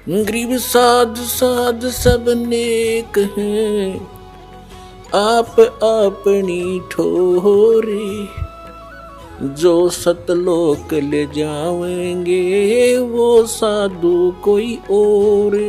गरीब साध साध सब नेक हैं, आप अपनी ठोरे, जो सतलोक ले जाएंगे वो साधु कोई और।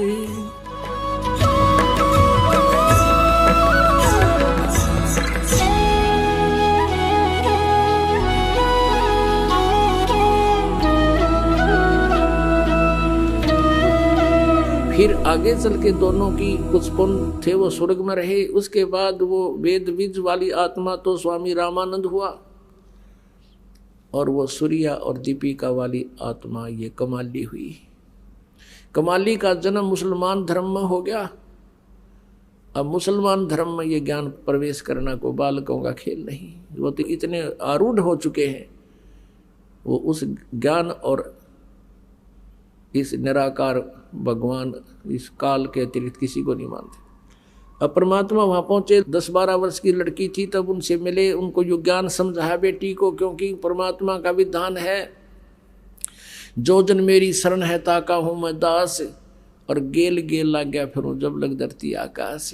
फिर आगे चल के दोनों की कुछ पुण्य थे, वो स्वर्ग में रहे। उसके बाद वो वेद बीज वाली आत्मा तो स्वामी रामानंद हुआ, और वो सूर्या और दीपिका वाली आत्मा ये कमाली हुई। कमाली का जन्म मुसलमान धर्म में हो गया। अब मुसलमान धर्म में ये ज्ञान प्रवेश करना को बालकों का खेल नहीं, वो तो इतने आरूढ़ हो चुके हैं, वो उस ज्ञान और इस निराकार भगवान इस काल के अतिरिक्त किसी को नहीं मानते। अब परमात्मा वहां पहुंचे, 10-12 वर्ष की लड़की थी, तब उनसे मिले, उनको जो ज्ञान समझाया बेटी को, क्योंकि परमात्मा का विधान है जो जन मेरी शरण है ताका हूं मैं दास, और गेल गेल लग गया फिर जब लग धरती आकाश।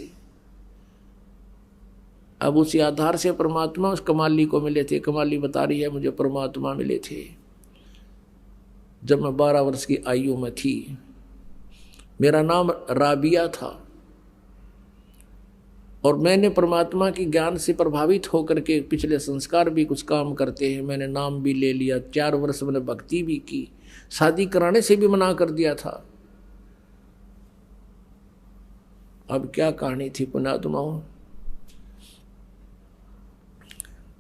अब उसी आधार से परमात्मा उस कमाली को मिले थे। कमाली बता रही है मुझे परमात्मा मिले थे जब मैं 12 वर्ष की आयु में थी। मेरा नाम राबिया था, और मैंने परमात्मा की ज्ञान से प्रभावित होकर के पिछले संस्कार भी कुछ काम करते हैं। मैंने नाम भी ले लिया, 4 वर्ष मैंने भक्ति भी की, शादी कराने से भी मना कर दिया था। अब क्या कहानी थी पुण्यात्माओं।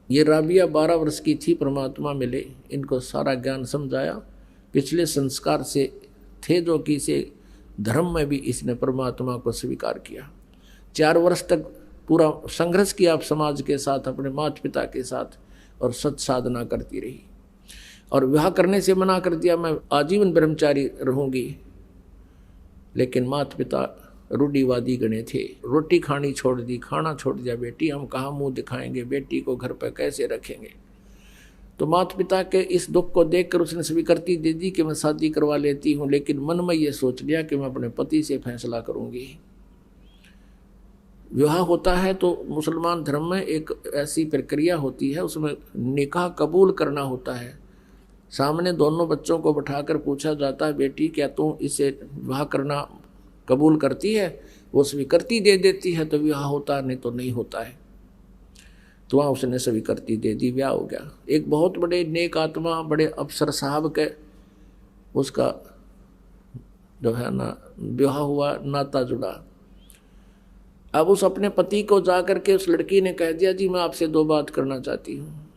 ये राबिया 12 वर्ष की थी, परमात्मा मिले, इनको सारा ज्ञान समझाया। पिछले संस्कार से थे जो कि इसे धर्म में भी इसने परमात्मा को स्वीकार किया। 4 वर्ष तक पूरा संघर्ष किया आप समाज के साथ, अपने माता पिता के साथ, और सत साधना करती रही। और विवाह करने से मना कर दिया, मैं आजीवन ब्रह्मचारी रहूंगी। लेकिन माता पिता रूढ़िवादी गणे थे, रोटी खानी छोड़ दी, खाना छोड़ दिया। बेटी हम कहाँ मुंह दिखाएंगे, बेटी को घर पर कैसे रखेंगे। तो माता पिता के इस दुख को देखकर उसने स्वीकृति दे दी कि मैं शादी करवा लेती हूँ, लेकिन मन में ये सोच लिया कि मैं अपने पति से फैसला करूंगी। विवाह होता है तो मुसलमान धर्म में एक ऐसी प्रक्रिया होती है, उसमें निकाह कबूल करना होता है। सामने दोनों बच्चों को बिठाकर पूछा जाता है, बेटी क्या तू इसे विवाह करना कबूल करती है? वो स्वीकृति दे देती है तो विवाह होता है, नहीं तो नहीं होता है। तो वहाँ उसने स्वीकृति दे दी, ब्याह हो गया। एक बहुत बड़े नेक आत्मा, बड़े अफसर साहब के उसका जो है ना ब्याह हुआ, नाता जुड़ा। अब उस अपने पति को जा करके उस लड़की ने कह दिया, जी मैं आपसे 2 बात करना चाहती हूँ।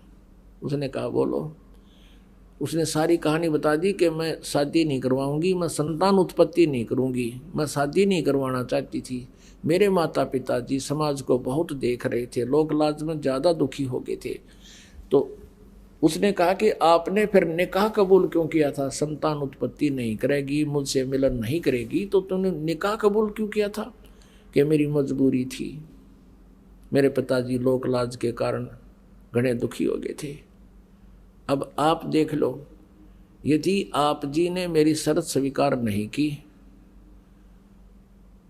उसने कहा बोलो। उसने सारी कहानी बता दी कि मैं शादी नहीं करवाऊंगी, मैं संतान उत्पत्ति नहीं करूंगी, मैं शादी नहीं करवाना चाहती थी। मेरे माता पिता जी समाज को बहुत देख रहे थे, लोक लाज में ज़्यादा दुखी हो गए थे। तो उसने कहा कि आपने फिर निकाह कबूल क्यों किया था? संतान उत्पत्ति नहीं करेगी, मुझसे मिलन नहीं करेगी, तो तुमने निकाह कबूल क्यों किया था? कि मेरी मजबूरी थी, मेरे पिताजी लोक लाज के कारण घने दुखी हो गए थे। अब आप देख लो, यदि आप जी ने मेरी शर्त स्वीकार नहीं की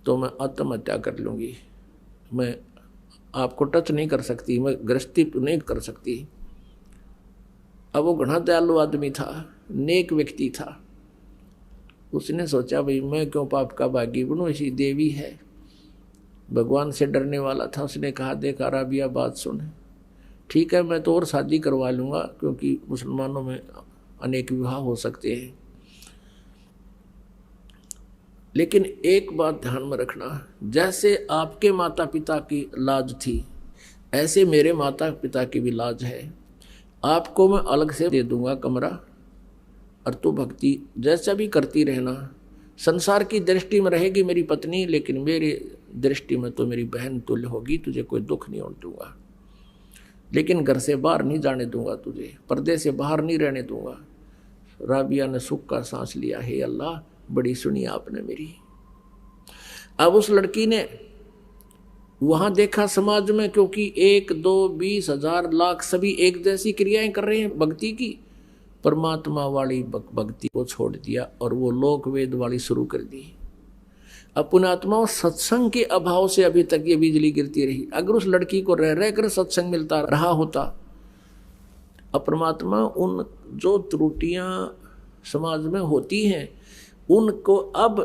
तो मैं आत्महत्या कर लूँगी। मैं आपको टच नहीं कर सकती, मैं गृहस्थी नहीं कर सकती। अब वो घना दयालु आदमी था, नेक व्यक्ति था। उसने सोचा भाई मैं क्यों पाप का भागी बनूं, ऐसी देवी है, भगवान से डरने वाला था। उसने कहा देखा राबिया बात सुन, ठीक है मैं तो और शादी करवा लूँगा, क्योंकि मुसलमानों में अनेक विवाह हो सकते हैं। लेकिन एक बात ध्यान में रखना, जैसे आपके माता पिता की लाज थी, ऐसे मेरे माता पिता की भी लाज है। आपको मैं अलग से दे दूंगा कमरा, और तू भक्ति जैसा भी करती रहना। संसार की दृष्टि में रहेगी मेरी पत्नी, लेकिन मेरी दृष्टि में तो मेरी बहन तुल्य होगी, तुझे कोई दुख नहीं होने दूंगा। लेकिन घर से बाहर नहीं जाने दूंगा, तुझे पर्दे से बाहर नहीं रहने दूंगा। राबिया ने सुख का सांस लिया, हे अल्लाह बड़ी सुनी आपने मेरी। अब उस लड़की ने वहां देखा समाज में, क्योंकि 1, 2, 20, 1000, लाख सभी एक जैसी क्रियाएं कर रहे हैं भक्ति की, परमात्मा वाली भक्ति को छोड़ दिया और वो लोक वेद वाली शुरू कर दी। अपनात्माओं सत्संग के अभाव से अभी तक ये बिजली गिरती रही। अगर उस लड़की को रह रहकर सत्संग मिलता रहा होता, अपरमात्मा उन जो त्रुटियां समाज में होती हैं उनको अब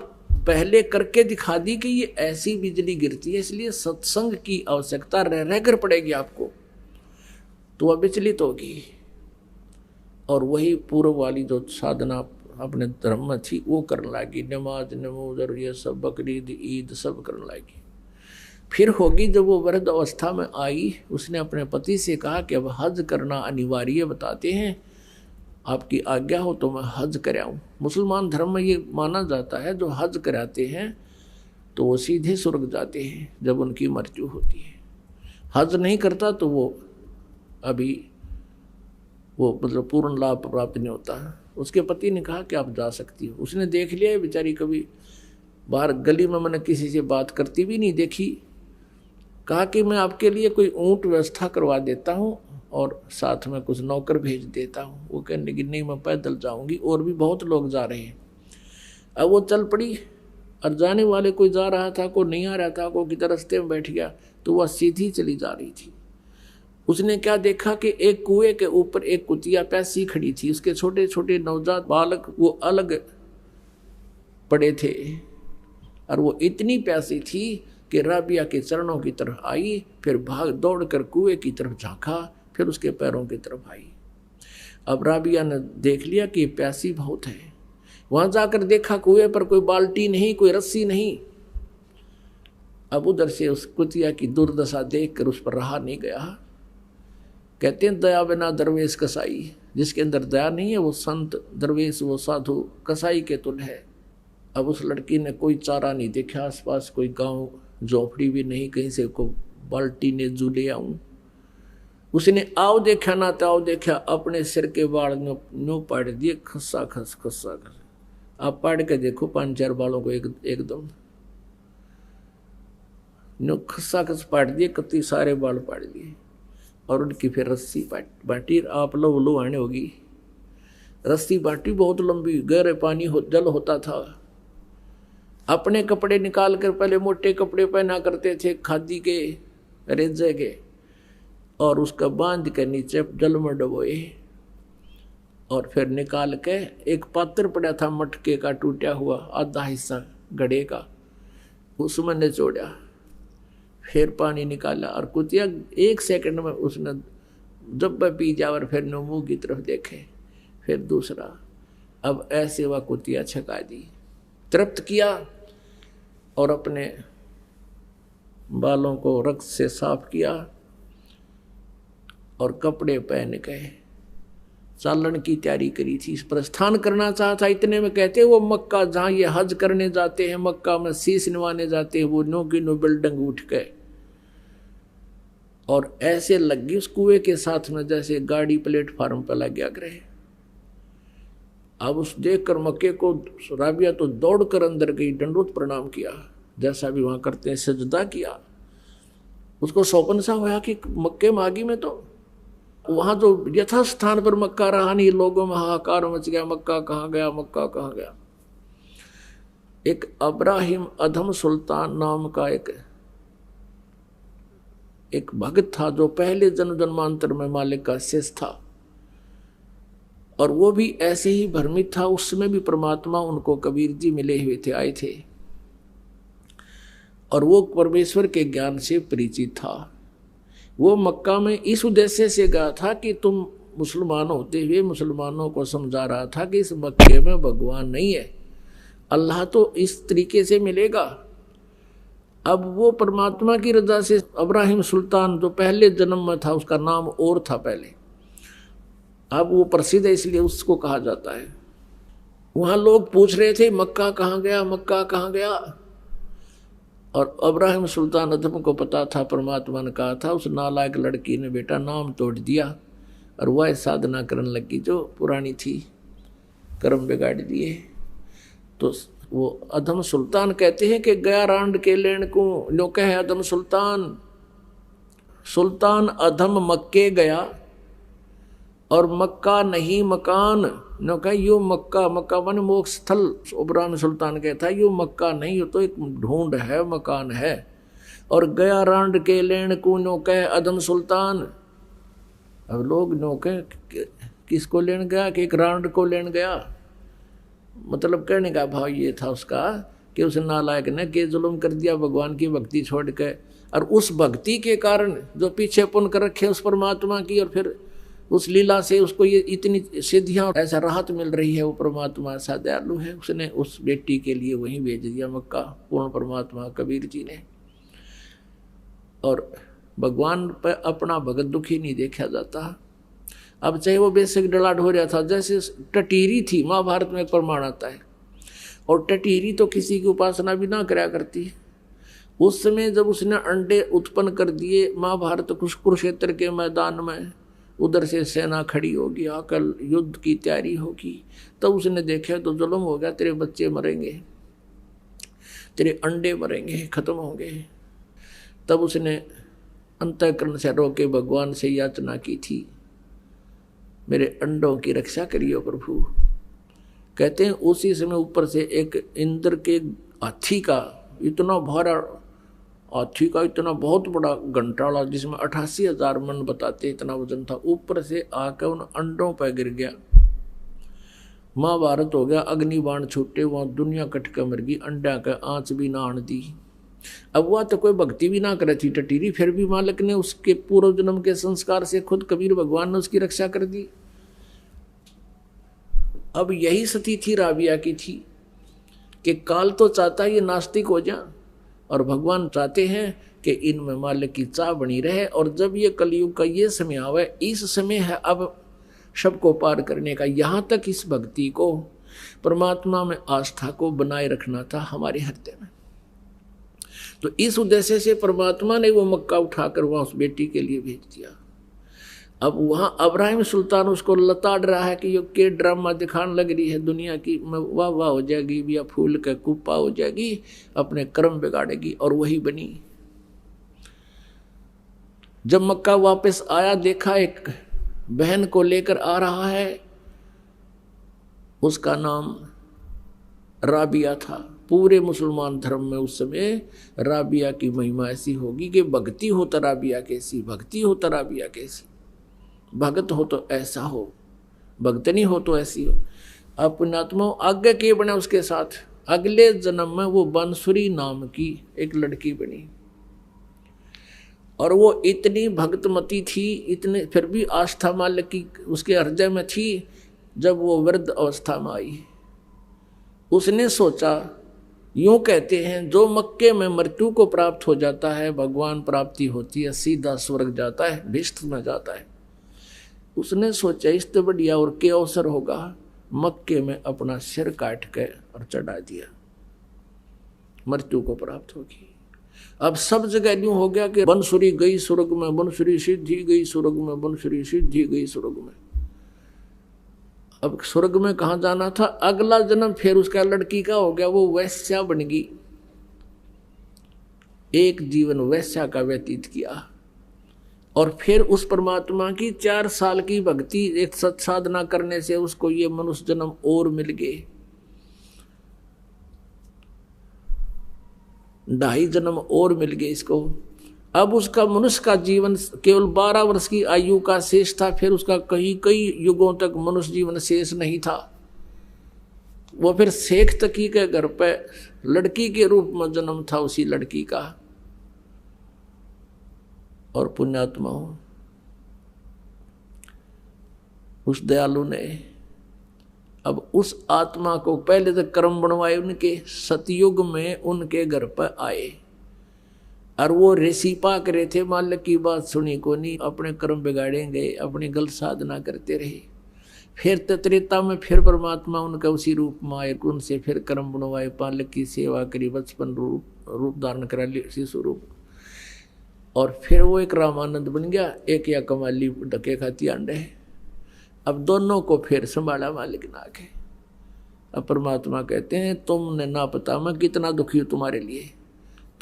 पहले करके दिखा दी कि ये ऐसी बिजली गिरती है, इसलिए सत्संग की आवश्यकता रह रहकर पड़ेगी आपको, तो वह विचलित होगी। और वही पूर्व वाली जो साधना अपने धर्म में थी वो करने लगी, नमाज नमोदर ये सब बकरीद ईद सब करने लगी। फिर होगी जब वो वृद्ध अवस्था में आई, उसने अपने पति से कहा कि अब हज करना अनिवार्य बताते हैं, आपकी आज्ञा हो तो मैं हज कराऊं। मुसलमान धर्म में ये माना जाता है जो हज कराते हैं तो वो सीधे स्वर्ग जाते हैं जब उनकी मृत्यु होती है। हज नहीं करता तो वो अभी वो मतलब पूर्ण लाभ प्राप्त नहीं होता है। उसके पति ने कहा कि आप जा सकती हो। उसने देख लिया है बेचारी, कभी बाहर गली में मैंने किसी से बात करती भी नहीं देखी। कहा कि मैं आपके लिए कोई ऊंट व्यवस्था करवा देता हूँ और साथ में कुछ नौकर भेज देता हूँ। वो कहने लगी नहीं मैं पैदल जाऊँगी, और भी बहुत लोग जा रहे हैं। अब वो चल पड़ी और जाने वाले कोई जा रहा था, कोई नहीं आ रहा था, कोई किधर रास्ते में बैठ गया, तो वह सीधी चली जा रही थी। उसने क्या देखा कि एक कुएं के ऊपर एक कुतिया प्यासी खड़ी थी, उसके छोटे छोटे नवजात बालक वो अलग पड़े थे, और वो इतनी प्यासी थी कि राबिया के चरणों की तरफ आई, फिर भाग दौड़ कर कुएं की तरफ झांका, फिर उसके पैरों की तरफ आई। अब राबिया ने देख लिया कि प्यासी बहुत है। वहां जाकर देखा कुएं पर कोई बाल्टी नहीं, कोई रस्सी नहीं। अब उधर से उस कुतिया की दुर्दशा देखकर उस पर रहा नहीं गया। कहते हैं दया बिना दरवेश कसाई, जिसके अंदर दया नहीं है वो संत दरवेश वो साधु कसाई के तुल्य है। अब उस लड़की ने कोई चारा नहीं देखा, आसपास कोई गांव झोपड़ी भी नहीं, कहीं से को बाल्टी ने जू ले आऊं। उसने आओ देखा ना ताओ देखा, अपने सिर के बाल नो पाड़ दिए खस्सा खस खस्सा खस। आप पाड़ के देखो 5-4 बालों को एकदम नो खस्सा खस पाड़ दिए, कति सारे बाल पाड़ दिए। और उनकी फिर रस्सी बाटी, आप लो आने होगी। रस्सी बाटी बहुत लंबी, गहरे पानी जल होता था। अपने कपड़े निकाल कर पहले मोटे कपड़े पहना करते थे खादी के रेजे के, और उसका बांध के नीचे जल में डबोए, और फिर निकाल के एक पात्र पड़ा था मटके का टूटा हुआ आधा हिस्सा घड़े का, उसमें निचोड़ा, फिर पानी निकाला। और कुतिया 1 सेकंड में उसने जब पी जा और फिर मुंह की तरफ देखे, फिर दूसरा। अब ऐसे वह कुतिया छका दी, तृप्त किया, और अपने बालों को रक्त से साफ किया और कपड़े पहन के चालन की तैयारी करी थी, प्रस्थान करना चाहता। इतने में कहते वो मक्का जहाँ ये हज करने जाते हैं, मक्का में शीश निवाने जाते हैं, वो नो की नो बिल्डिंग उठ गए और ऐसे लगी उस कुएं के साथ में जैसे गाड़ी प्लेटफार्म पर लग गया ग्रह। अब उस देखकर मक्के को राबिया तो दौड़कर अंदर गई, दंडोत प्रणाम किया, जैसा भी वहां करते हैं, सजदा किया। उसको सौपन सा हुआ कि मक्के मागी में तो वहां जो यथास्थान पर मक्का रहा नहीं, लोगों में हाहाकार मच गया, मक्का कहाँ गया, मक्का कहाँ गया। एक अब्राहिम अधम सुल्तान नाम का एक भक्त था जो पहले जन्म जन्मांतर में मालिक का शिष्य था, और वो भी ऐसे ही भ्रमित था। उसमें भी परमात्मा उनको कबीर जी मिले हुए थे, आए थे, और वो परमेश्वर के ज्ञान से परिचित था। वो मक्का में इस उद्देश्य से गया था कि तुम मुसलमान होते हुए मुसलमानों को समझा रहा था कि इस मक्के में भगवान नहीं है, अल्लाह तो इस तरीके से मिलेगा। अब वो परमात्मा की रजा से अब्राहिम सुल्तान जो पहले जन्म में था, उसका नाम और था पहले, अब वो प्रसिद्ध है इसलिए उसको कहा जाता है। वहां लोग पूछ रहे थे मक्का कहाँ गया, मक्का कहाँ गया, और अब्राहिम सुल्तान अधम को पता था, परमात्मा ने कहा था। उस नालायक लड़की ने बेटा नाम तोड़ दिया और वह साधना करने लगी जो पुरानी थी, कर्म बिगाड़ दिए। तो वो अधम सुल्तान कहते हैं कि गया रांड के लेन को लो कहे अधम सुल्तान, सुल्तान अधम मक्के गया और मक्का नहीं मकान। न कहा यो मक्का, मक्का मन मोक्ष स्थल। इब्राहिम सुल्तान कहता है यो मक्का नहीं, यो तो एक ढूंढ है, मकान है। और गया रांड के लेन को नो कह अदम सुल्तान। अब लोग नो कह किसको लेन गया कि एक रांड को लेन गया। मतलब कहने का भाव ये था उसका कि उस नालायक ने के जुल्म कर दिया भगवान की भक्ति छोड़ के, और उस भक्ति के कारण जो पीछे पुन कर रखे उस परमात्मा की, और फिर उस लीला से उसको ये इतनी सिद्धियां ऐसा राहत मिल रही है। वो परमात्मा ऐसा दयालु है, उसने उस बेटी के लिए वहीं भेज दिया मक्का, पूर्ण परमात्मा कबीर जी ने। और भगवान पर अपना भगत दुखी नहीं देखा जाता। अब चाहे वो बेसिक डलाट हो रहा था, जैसे टटीरी थी, महाभारत में एक प्रमाण आता है। और टटीरी तो किसी की उपासना भी ना कराया करती। उस समय जब उसने अंडे उत्पन्न कर दिए महाभारत कुरुक्षेत्र के मैदान में, उधर से सेना खड़ी होगी, आकर युद्ध की तैयारी होगी, तब उसने देखा तो जुल्म हो गया, तेरे बच्चे मरेंगे, तेरे अंडे मरेंगे, खत्म होंगे। तब उसने अंतःकरण से रो के भगवान से याचना की थी, मेरे अंडों की रक्षा करियो प्रभु। कहते हैं उसी समय ऊपर से एक इंद्र के हाथी का इतना भारा, हाथी का इतना बहुत बड़ा घंटाला जिसमें 88,000 मन बताते इतना वजन था, ऊपर से आकर उन अंडों पर गिर गया। महाभारत हो गया, अग्निबाण छूटे, वहां दुनिया कट कर मर गई, अंडा का आंच भी ना आन दी। अब वह तो कोई भक्ति भी ना करे थी टटीरी, फिर भी मालिक ने उसके पूर्व जन्म के संस्कार से खुद कबीर भगवान ने उसकी रक्षा कर दी। अब यही स्थिति थी राबिया की थी कि काल तो चाहता है ये नास्तिक हो जा, और भगवान चाहते हैं कि इनमें मालिक की चाह बनी रहे। और जब ये कलयुग का ये समय आवे, इस समय है अब सबको पार करने का। यहाँ तक इस भक्ति को, परमात्मा में आस्था को बनाए रखना था हमारे हृदय में। तो इस उद्देश्य से परमात्मा ने वो मक्का उठाकर वहां उस बेटी के लिए भेज दिया। अब वहां इब्राहिम सुल्तान उसको लताड़ रहा है कि ये के ड्रामा दिखाने लग रही है दुनिया की, वाह वाह हो जाएगी, या फूल का कुप्पा हो जाएगी, अपने कर्म बिगाड़ेगी। और वही बनी। जब मक्का वापस आया, देखा एक बहन को लेकर आ रहा है, उसका नाम राबिया था। पूरे मुसलमान धर्म में उस समय राबिया की महिमा ऐसी होगी कि भक्ति हो तो राबिया कैसी, भक्ति हो तो राबिया कैसी, भगत हो तो ऐसा हो, भक्तनी हो तो ऐसी हो। अब पुण्यात्मा आगे के बने उसके साथ, अगले जन्म में वो बांसुरी नाम की एक लड़की बनी। और वो इतनी भक्तमती थी, इतने फिर भी आस्था मालिक की उसके हृदय में थी। जब वो वृद्ध अवस्था में आई, उसने सोचा, यूं कहते हैं जो मक्के में मृत्यु को प्राप्त हो जाता है, भगवान प्राप्ति होती है, सीधा स्वर्ग जाता है, भिष्ट में जाता है। उसने सोचा इससे बढ़िया और क्या अवसर होगा, मक्के में अपना सिर काट के और चढ़ा दिया, मृत्यु को प्राप्त होगी। अब सब जगह यूं हो गया कि बंसुरी गई स्वर्ग में, बंसुरी सिद्धि गई स्वर्ग में, बंसुरी सिद्धि गई स्वर्ग में। अब स्वर्ग में कहाँ जाना था, अगला जन्म फिर उसका लड़की का हो गया, वो वैश्या बन गई। एक जीवन वैश्या का व्यतीत किया। और फिर उस परमात्मा की 4 साल की भक्ति, एक सत्साधना करने से उसको ये मनुष्य जन्म और मिल गए। 2.5 जन्म और मिल गए इसको। अब उसका मनुष्य का जीवन केवल 12 वर्ष की आयु का शेष था, फिर उसका कई युगों तक मनुष्य जीवन शेष नहीं था। वो फिर शेख तकी के घर पे लड़की के रूप में जन्म था उसी लड़की का। और पुण्यात्मा उस दयालु ने अब उस आत्मा को पहले तक कर्म बनवाए, उनके सतयुग में उनके घर पर आए। और वो ऋषि पाक रहे थे, मालिक की बात सुनी को नहीं, अपने कर्म बिगाड़ेंगे, अपनी गलत साधना करते रहे। फिर त्रेता में फिर परमात्मा उनका उसी रूप में आए, उनसे फिर कर्म बनवाए, मालिक की सेवा करी, बचपन रूप धारण करा लिया शिशु रूप। और फिर वो एक रामानंद बन गया, एक या कमाली ढके खाती अंडे। अब दोनों को फिर संभाला मालिक ना के। अब परमात्मा कहते हैं तुमने ना पता मैं कितना दुखी हूँ तुम्हारे लिए,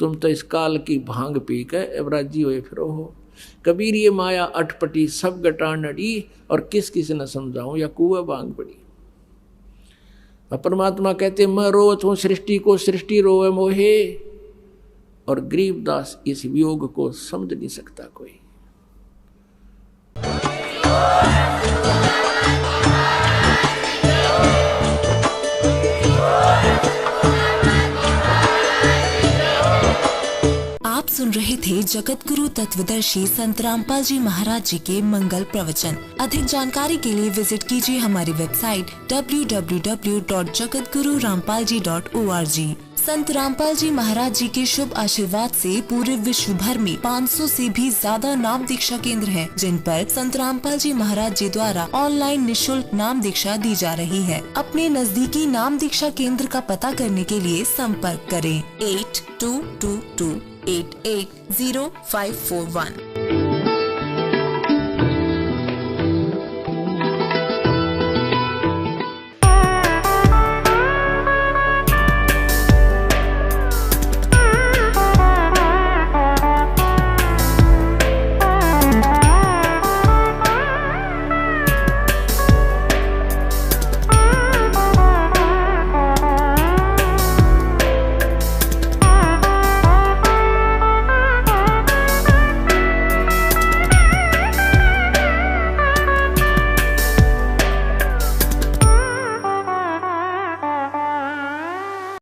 तुम तो इस काल की भांग पी के एवराजी हुए फिरो हो। कबीर ये माया अटपटी सब गटान अड़ी, और किस किस न समझाऊं या कुआ भांग पड़ी। और परमात्मा कहते मैं रोवत हूँ सृष्टि को, सृष्टि रोवे मोहे। और गरीबदास इस वियोग को समझ नहीं सकता कोई। आप सुन रहे थे जगत गुरु तत्वदर्शी संत रामपाल जी महाराज जी के मंगल प्रवचन। अधिक जानकारी के लिए विजिट कीजिए हमारी वेबसाइट www.jagatgururampalji.org। संत रामपाल जी महाराज जी के शुभ आशीर्वाद से पूरे विश्व भर में 500 से भी ज्यादा नाम दीक्षा केंद्र हैं, जिन पर संत रामपाल जी महाराज जी द्वारा ऑनलाइन निशुल्क नाम दीक्षा दी जा रही है। अपने नजदीकी नाम दीक्षा केंद्र का पता करने के लिए संपर्क करें 8222880541।